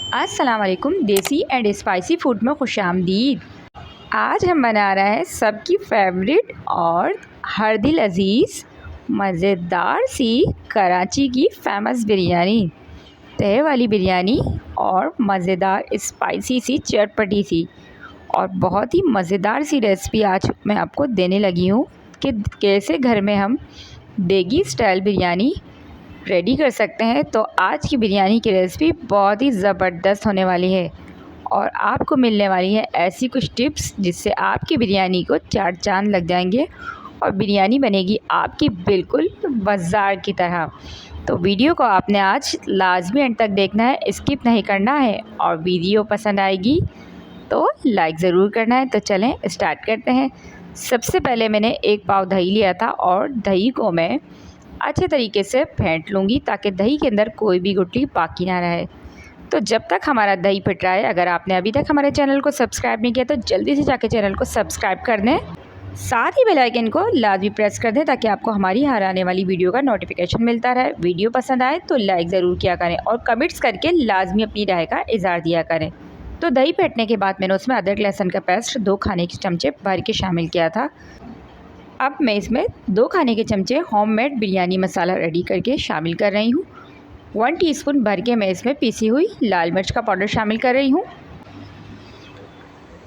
अस्सलाम वालेकुम। देसी एंड स्पाइसी फूड में खुशामदीद। आज हम बना रहे हैं सबकी फेवरेट और हर दिल अज़ीज़ मज़ेदार सी कराची की फ़ेमस बिरयानी, तहे वाली बिरयानी और मज़ेदार स्पाइसी सी चटपटी सी और बहुत ही मज़ेदार सी रेसिपी आज मैं आपको देने लगी हूँ कि कैसे घर में हम देगी स्टाइल बिरयानी रेडी कर सकते हैं। तो आज की बिरयानी की रेसिपी बहुत ही ज़बरदस्त होने वाली है और आपको मिलने वाली है ऐसी कुछ टिप्स जिससे आपकी बिरयानी को चार चांद लग जाएंगे और बिरयानी बनेगी आपकी बिल्कुल बाज़ार की तरह। तो वीडियो को आपने आज लाजमी एंड तक देखना है, स्किप नहीं करना है और वीडियो पसंद आएगी तो लाइक ज़रूर करना है। तो चलें स्टार्ट करते हैं। सबसे पहले मैंने एक पाव दही लिया था और दही को मैं अच्छे तरीके से फेंट लूँगी ताकि दही के अंदर कोई भी गुठली बाकी ना रहे। तो जब तक हमारा दही फिट रहा है, अगर आपने अभी तक हमारे चैनल को सब्सक्राइब नहीं किया तो जल्दी से जाके चैनल को सब्सक्राइब कर दें, साथ ही बेल आइकन को लाजमी प्रेस कर दें ताकि आपको हमारी हर आने वाली वीडियो का नोटिफिकेशन मिलता रहे। वीडियो पसंद आए तो लाइक ज़रूर किया करें और कमेंट्स करके लाजमी अपनी राय का इज़हार दिया करें। तो दही फेंटने के बाद मैंने उसमें अदरक लहसुन का पेस्ट 2 खाने के चमचे भर के शामिल किया था। अब मैं इसमें 2 खाने के चमचे होममेड बिरयानी मसाला रेडी करके शामिल कर रही हूँ। 1 टीस्पून भर के मैं इसमें पीसी हुई लाल मिर्च का पाउडर शामिल कर रही हूँ।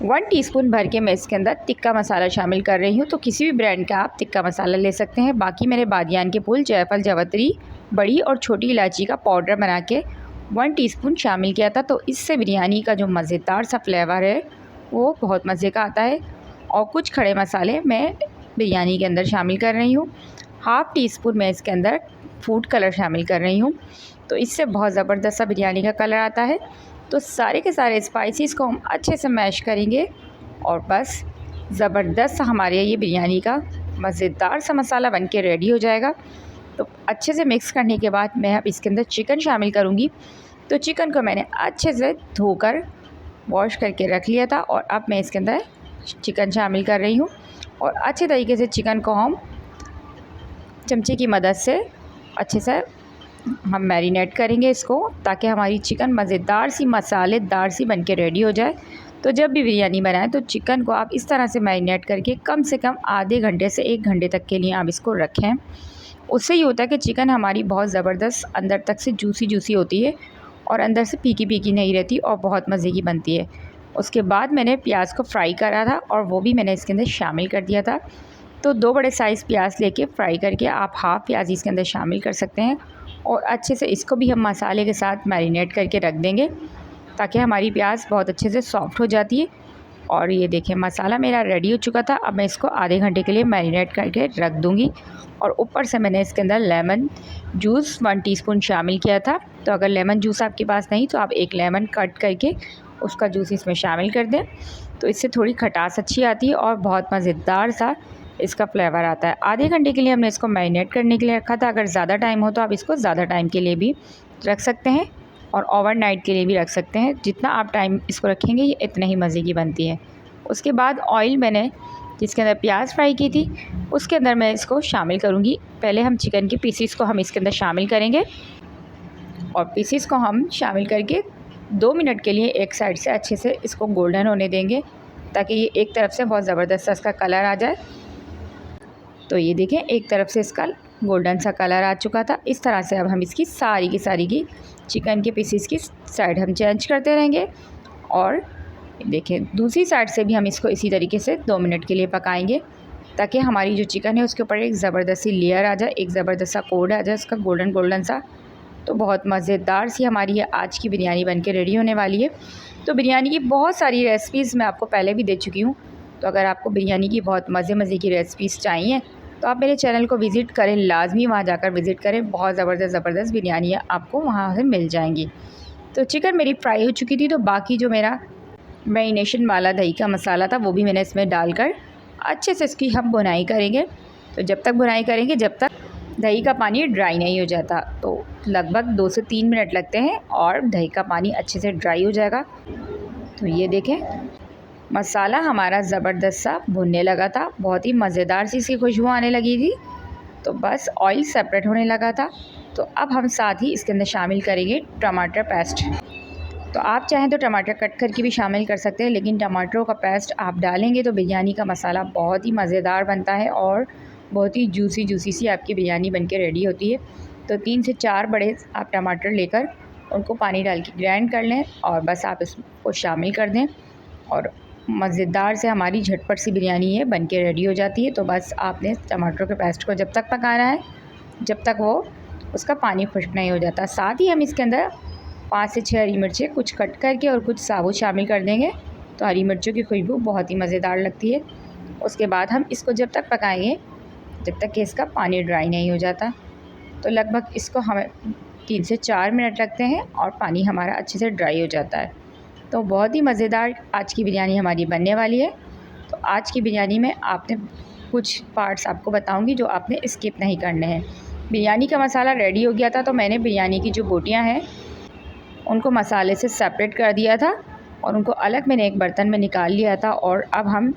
1 टीस्पून भर के मैं इसके अंदर तिक्का मसाला शामिल कर रही हूँ। तो किसी भी ब्रांड का आप तिक्का मसाला ले सकते हैं। बाकी मैंने बादियान के फूल, जायफल, जावित्री, बड़ी और छोटी इलायची का पाउडर बना के 1 टीस्पून शामिल किया था। तो इससे बिरयानी का जो मज़ेदार सा फ्लेवर है वो बहुत मज़े का आता है। और कुछ खड़े मसाले मैं बिरयानी के अंदर शामिल कर रही हूँ। हाफ़ टी स्पून मैं इसके अंदर फूड कलर शामिल कर रही हूँ। तो इससे बहुत ज़बरदस्त सा बिरयानी का कलर आता है। तो सारे के सारे स्पाइसेस को हम अच्छे से मैश करेंगे और बस ज़बरदस्त हमारे ये बिरयानी का मज़ेदार सा मसाला बन के रेडी हो जाएगा। तो अच्छे से मिक्स करने के बाद मैं अब इसके अंदर चिकन शामिल करूँगी। तो चिकन को मैंने अच्छे से धोकर वॉश करके रख लिया था और अब मैं इसके अंदर चिकन शामिल कर रही हूँ और अच्छे तरीके से चिकन को हम चमचे की मदद से अच्छे से हम मैरिनेट करेंगे इसको, ताकि हमारी चिकन मज़ेदार सी मसालेदार सी बन के रेडी हो जाए। तो जब भी बिरयानी बनाएं तो चिकन को आप इस तरह से मैरिनेट करके कम से कम आधे घंटे से 1 घंटे तक के लिए आप इसको रखें। उससे ये होता है कि चिकन हमारी बहुत ज़बरदस्त अंदर तक से जूसी जूसी होती है और अंदर से फीकी फीकी नहीं रहती और बहुत मज़े की बनती है। उसके बाद मैंने प्याज को फ्राई करा था और वो भी मैंने इसके अंदर शामिल कर दिया था। तो 2 बड़े साइज़ प्याज लेके फ्राई करके आप हाफ़ प्याज इसके अंदर शामिल कर सकते हैं और अच्छे से इसको भी हम मसाले के साथ मैरिनेट करके रख देंगे ताकि हमारी प्याज बहुत अच्छे से सॉफ्ट हो जाती है। और ये देखें मसाला मेरा रेडी हो चुका था। अब मैं इसको आधे घंटे के लिए मैरिनेट करके रख दूँगी और ऊपर से मैंने इसके अंदर लेमन जूस 1 टीस्पून शामिल किया था। तो अगर लेमन जूस आपके पास नहीं तो आप एक लेमन कट करके उसका जूस इसमें शामिल कर दें। तो इससे थोड़ी खटास अच्छी आती है और बहुत मज़ेदार सा इसका फ्लेवर आता है। आधे घंटे के लिए हमने इसको मैरिनेट करने के लिए रखा था। अगर ज़्यादा टाइम हो तो आप इसको ज़्यादा टाइम के लिए भी रख सकते हैं और ओवरनाइट के लिए भी रख सकते हैं। जितना आप टाइम इसको रखेंगे ये इतने ही मज़े की बनती है। उसके बाद ऑयल मैंने जिसके अंदर प्याज फ्राई की थी उसके अंदर मैं इसको शामिल करूँगी। पहले हम चिकन के पीसीस को हम इसके अंदर शामिल करेंगे और पीसीस को हम शामिल करके 2 मिनट के लिए एक साइड से अच्छे से इसको गोल्डन होने देंगे ताकि ये एक तरफ से बहुत ज़बरदस्त इसका कलर आ जाए। तो ये देखें एक तरफ से इसका गोल्डन सा कलर आ चुका था। इस तरह से अब हम इसकी सारी की चिकन के पीसीस की साइड हम चेंज करते रहेंगे और देखें दूसरी साइड से भी हम इसको इसी तरीके से 2 मिनट के लिए पकाएंगे ताकि हमारी जो चिकन है उसके ऊपर एक ज़बरदस्त सी लेयर आ जाए, एक ज़बरदस्त सा कोड आ जाए उसका गोल्डन गोल्डन सा। तो बहुत मज़ेदार सी हमारी ये आज की बिरयानी बन के रेडी होने वाली है। तो बिरयानी की बहुत सारी रेसिपीज़ मैं आपको पहले भी दे चुकी हूँ। तो अगर आपको बिरयानी की बहुत मज़े की रेसिपीज़ चाहिए तो आप मेरे चैनल को विज़िट करें, लाजमी वहाँ जाकर विज़िट करें। बहुत ज़बरदस्त बिरयानी आपको वहाँ से मिल जाएंगी। तो चिकन मेरी फ्राई हो चुकी थी। तो बाकी जो मेरा मैरिनेशन वाला दही का मसाला था वो भी मैंने इसमें डालकर अच्छे से इसकी हम भुनाई करेंगे। तो जब तक भुनाई करेंगे जब तक दही का पानी ड्राई नहीं हो जाता। तो लगभग 2 से 3 मिनट लगते हैं और दही का पानी अच्छे से ड्राई हो जाएगा। तो ये देखें मसाला हमारा ज़बरदस्त सा भुनने लगा था, बहुत ही मज़ेदार सी इसकी खुशबू आने लगी थी। तो बस ऑयल सेपरेट होने लगा था। तो अब हम साथ ही इसके अंदर शामिल करेंगे टमाटर पेस्ट। तो आप चाहें तो टमाटर कट करके भी शामिल कर सकते हैं, लेकिन टमाटरों का पेस्ट आप डालेंगे तो बिरयानी का मसाला बहुत ही मज़ेदार बनता है और बहुत ही जूसी सी आपकी बिरयानी बनके रेडी होती है। तो 3 से 4 बड़े आप टमाटर लेकर उनको पानी डाल के ग्राइंड कर लें और बस आप इसको शामिल कर दें और मज़ेदार से हमारी झटपट सी बिरयानी है बनके रेडी हो जाती है। तो बस आपने टमाटरों के पेस्ट को जब तक पकाना है जब तक वो उसका पानी खुश्क नहीं हो जाता। साथ ही हम इसके अंदर 5 से 6 हरी मिर्चें कुछ कट करके और कुछ साबुत शामिल कर देंगे। तो हरी मिर्चों की खुशबू बहुत ही मज़ेदार लगती है। उसके बाद हम इसको जब तक पकाएंगे जब तक कि इसका पानी ड्राई नहीं हो जाता। तो लगभग इसको हमें 3 से 4 मिनट लगते हैं और पानी हमारा अच्छे से ड्राई हो जाता है। तो बहुत ही मज़ेदार आज की बिरयानी हमारी बनने वाली है। तो आज की बिरयानी में आपने कुछ पार्ट्स आपको बताऊंगी जो आपने स्किप नहीं करने हैं। बिरयानी का मसाला रेडी हो गया था तो मैंने बिरयानी की जो बोटियां हैं उनको मसाले से सेपरेट कर दिया था और उनको अलग मैंने एक बर्तन में निकाल लिया था। और अब हम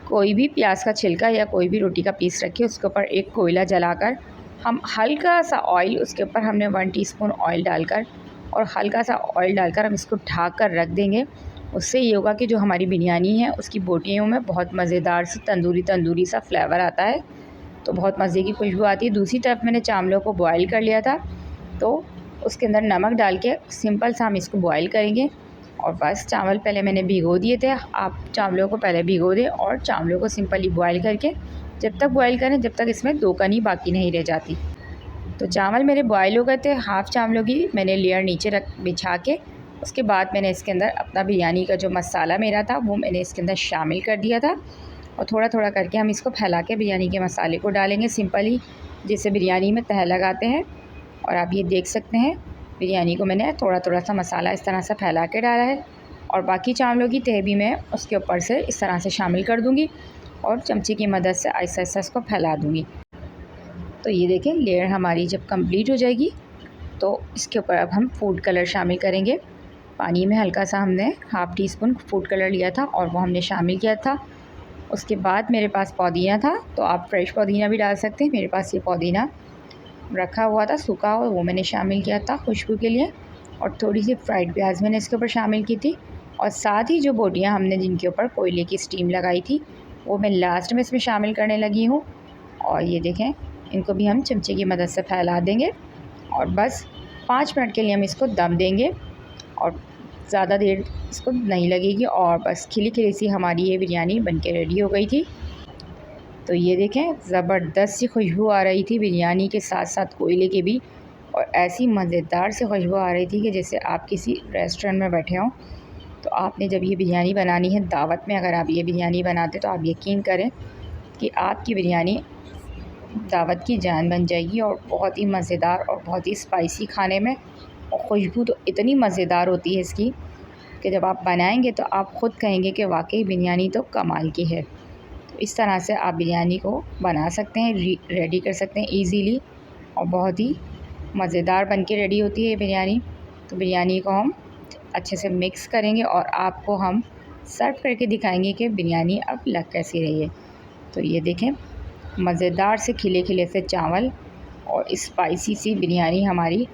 कोई भी प्याज का छिलका या कोई भी रोटी का पीस रखे उसके ऊपर एक कोयला जलाकर हम हल्का सा ऑयल उसके ऊपर हमने 1 टीस्पून ऑयल डालकर और हल्का सा ऑयल डालकर हम इसको ढक कर रख देंगे। उससे ये होगा कि जो हमारी बिरयानी है उसकी बोटियों में बहुत मज़ेदार सी तंदूरी सा फ्लेवर आता है। तो बहुत मज़े की खुशबू आती है। दूसरी तरफ मैंने चावलों को बॉयल कर लिया था तो उसके अंदर नमक डाल के सिंपल सा हम इसको बॉयल करेंगे। और बस चावल पहले मैंने भिगो दिए थे, आप चावलों को पहले भिगो दें और चावलों को सिंपली बॉयल करके जब तक बॉयल करें जब तक इसमें 2 कनी बाकी नहीं रह जाती। तो चावल मेरे बॉयल हो गए थे। हाफ़ चावलों की मैंने लेयर नीचे बिछा के उसके बाद मैंने इसके अंदर अपना बिरयानी का जो मसाला मेरा था वो मैंने इसके अंदर शामिल कर दिया था और थोड़ा थोड़ा करके हम इसको फैला के बिरयानी के मसाले को डालेंगे सिंपली जैसे बिरयानी में तह लगाते हैं। और आप ये देख सकते हैं बिरयानी को मैंने थोड़ा थोड़ा सा मसाला इस तरह से फैला के डाला है और बाकी चावलों की तह भी मैं उसके ऊपर से इस तरह से शामिल कर दूँगी और चमचे की मदद से आहिस्ता आहिस्ता इसको फैला दूँगी। तो ये देखें लेयर हमारी जब कंप्लीट हो जाएगी तो इसके ऊपर अब हम फूड कलर शामिल करेंगे। पानी में हल्का सा हमने हाफ़ टीस्पून फूड कलर लिया था और वो हमने शामिल किया था। उसके बाद मेरे पास पुदीना था तो आप फ्रेश पुदीना भी डाल सकते हैं। मेरे पास ये पुदीना रखा हुआ था सूखा और वो मैंने शामिल किया था खुशबू के लिए। और थोड़ी सी फ्राइड प्याज मैंने इसके ऊपर शामिल की थी और साथ ही जो बोटियाँ हमने जिनके ऊपर कोयले की स्टीम लगाई थी वो मैं लास्ट में इसमें शामिल करने लगी हूँ। और ये देखें इनको भी हम चमचे की मदद से फैला देंगे और बस 5 मिनट के लिए हम इसको दम देंगे और ज़्यादा देर इसको नहीं लगेगी। और बस खिली खिली सी हमारी ये बिरयानी बनके रेडी हो गई थी। तो ये देखें ज़बरदस्त सी खुशबू आ रही थी बिरयानी के साथ साथ कोयले की भी और ऐसी मज़ेदार सी खुशबू आ रही थी कि जैसे आप किसी रेस्टोरेंट में बैठे हों। तो आपने जब ये बिरयानी बनानी है दावत में अगर आप ये बिरयानी बनाते तो आप यकीन करें कि आपकी बिरयानी दावत की जान बन जाएगी और बहुत ही मज़ेदार और बहुत ही स्पाइसी खाने में। और खुशबू तो इतनी मज़ेदार होती है इसकी कि जब आप बनाएंगे तो आप ख़ुद कहेंगे कि वाकई बिरयानी तो कमाल की है। तो इस तरह से आप बिरयानी को बना सकते हैं, रेडी कर सकते हैं इजीली और बहुत ही मज़ेदार बन के रेडी होती है ये बिरयानी। तो बिरयानी को हम अच्छे से मिक्स करेंगे और आपको हम सर्व करके दिखाएंगे कि बिरयानी अब लग कैसी रही है। तो ये देखें मज़ेदार से खिले खिले से चावल और स्पाइसी सी बिरयानी हमारी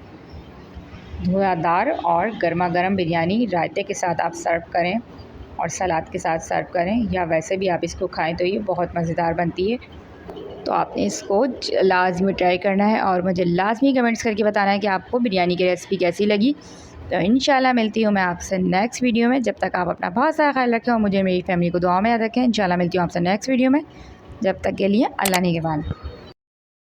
धुआंधार और गर्मा गर्म बिरयानी रायते के साथ आप सर्व करें और सलाद के साथ सर्व करें या वैसे भी आप इसको खाएं तो ये बहुत मज़ेदार बनती है। तो आपने इसको लाजमी ट्राई करना है और मुझे लाजमी कमेंट्स करके बताना है कि आपको बिरयानी की रेसिपी कैसी लगी। तो इंशाल्लाह मिलती हूँ मैं आपसे नेक्स्ट वीडियो में। जब तक आप अपना बहुत सारा ख्याल रखें और मुझे मेरी फैमिली को दुआ में याद रखें। इंशाल्लाह मिलती हूँ आपसे नेक्स्ट वीडियो में। जब तक के लिए अल्लाह निगहबान।